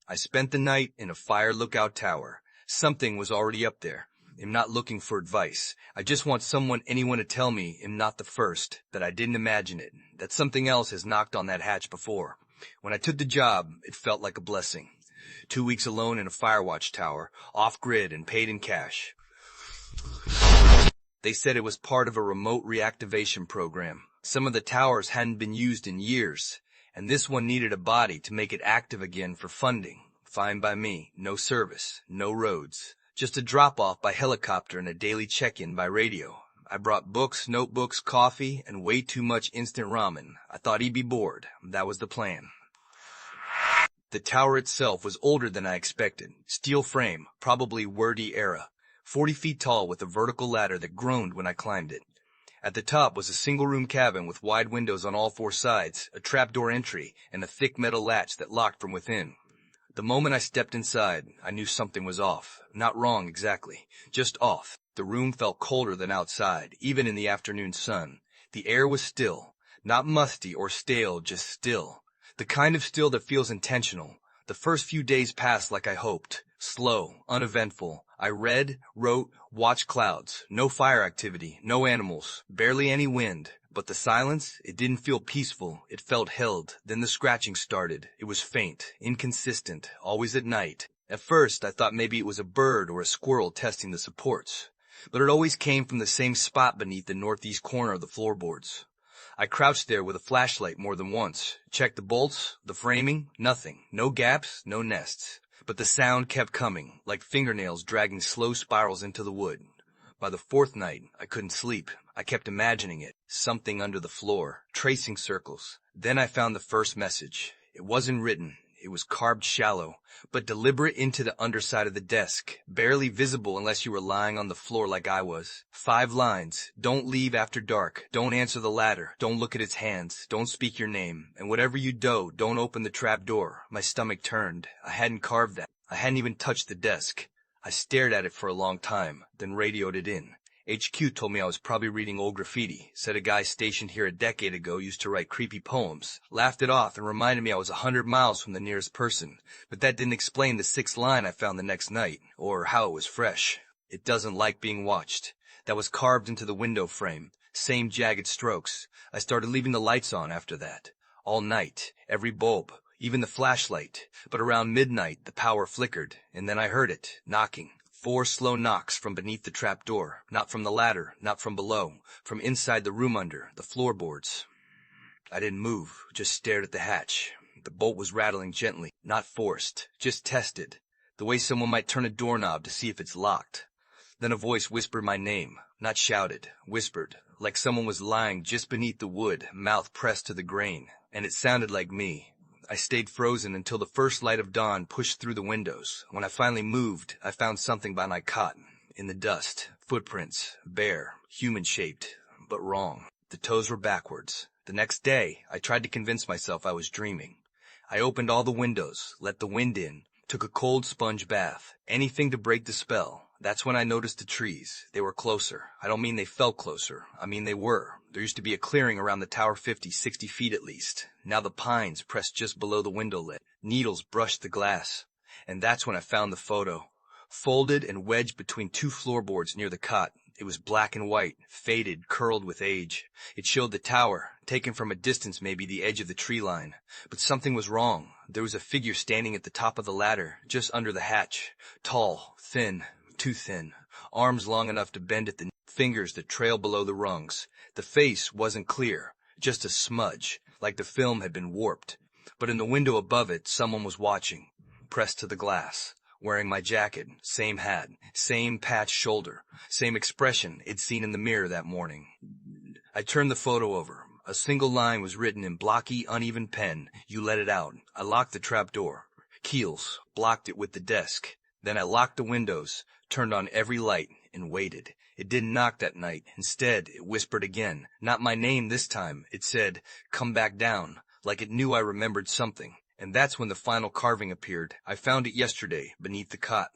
I spent the night in a fire lookout tower. Something was already up there. I'm not looking for advice. I just want anyone to tell me I'm not the first, that I didn't imagine it, that something else has knocked on that hatch before. When I took the job, it felt like a blessing. 2 weeks alone in a firewatch tower, off-grid and paid in cash. They said it was part of a remote reactivation program. Some of the towers hadn't been used in years, and this one needed a body to make it active again for funding. Fine by me. No service, no roads. Just a drop-off by helicopter and a daily check-in by radio. I brought books, notebooks, coffee, and way too much instant ramen. I thought he'd be bored. That was the plan. The tower itself was older than I expected. Steel frame, probably Wordy era. 40 feet tall with a vertical ladder that groaned when I climbed it. At the top was a single-room cabin with wide windows on all 4 sides, a trapdoor entry, and a thick metal latch that locked from within. The moment I stepped inside, I knew something was off. Not wrong exactly, just off. The room felt colder than outside, even in the afternoon sun. The air was still, not musty or stale, just still. The kind of still that feels intentional. The first few days passed like I hoped. Slow, uneventful. I read, wrote, watched clouds. No fire activity, no animals, barely any wind. But the silence, it didn't feel peaceful. It felt held. Then the scratching started. It was faint, inconsistent, always at night. At first, I thought maybe it was a bird or a squirrel testing the supports. But it always came from the same spot beneath the northeast corner of the floorboards. I crouched there with a flashlight more than once. Checked the bolts, the framing, nothing. No gaps, no nests. But the sound kept coming, like fingernails dragging slow spirals into the wood. By the 4th night, I couldn't sleep. I kept imagining it. Something under the floor, tracing circles. Then I found the first message. It wasn't written. It was carved shallow, but deliberate into the underside of the desk, barely visible unless you were lying on the floor like I was. 5 lines. Don't leave after dark. Don't answer the ladder. Don't look at its hands. Don't speak your name. And whatever you do, don't open the trap door. My stomach turned. I hadn't carved that. I hadn't even touched the desk. I stared at it for a long time, then radioed it in. HQ told me I was probably reading old graffiti, said a guy stationed here a decade ago used to write creepy poems, laughed it off and reminded me I was 100 miles from the nearest person, but that didn't explain the 6th line I found the next night, or how it was fresh. It doesn't like being watched. That was carved into the window frame, same jagged strokes. I started leaving the lights on after that. All night, every bulb, even the flashlight, but around midnight the power flickered, and then I heard it, knocking. 4 slow knocks from beneath the trap door, not from the ladder, not from below, from inside the room under, the floorboards. I didn't move, just stared at the hatch. The bolt was rattling gently, not forced, just tested, the way someone might turn a doorknob to see if it's locked. Then a voice whispered my name, not shouted, whispered, like someone was lying just beneath the wood, mouth pressed to the grain, and it sounded like me. I stayed frozen until the first light of dawn pushed through the windows. When I finally moved, I found something by my cot. In the dust, footprints, bare, human-shaped, but wrong. The toes were backwards. The next day, I tried to convince myself I was dreaming. I opened all the windows, let the wind in, took a cold sponge bath, anything to break the spell. That's when I noticed the trees. They were closer. I don't mean they felt closer. I mean they were. There used to be a clearing around the tower 50, 60 feet at least. Now the pines pressed just below the window lid. Needles brushed the glass. And that's when I found the photo. Folded and wedged between 2 floorboards near the cot. It was black and white, faded, curled with age. It showed the tower, taken from a distance maybe the edge of the tree line. But something was wrong. There was a figure standing at the top of the ladder, just under the hatch. Tall, thin, too thin. Arms long enough to bend at the fingers that trailed below the rungs. The face wasn't clear, just a smudge, like the film had been warped. But in the window above it, someone was watching, pressed to the glass. Wearing my jacket, same hat, same patched shoulder, same expression it'd seen in the mirror that morning. I turned the photo over. A single line was written in blocky, uneven pen. You let it out. I locked the trap door. Keels, blocked it with the desk. Then I locked the windows, turned on every light, and waited. It didn't knock that night. Instead, it whispered again. Not my name this time. It said, "Come back down," like it knew I remembered something. And that's when the final carving appeared. I found it yesterday, beneath the cot.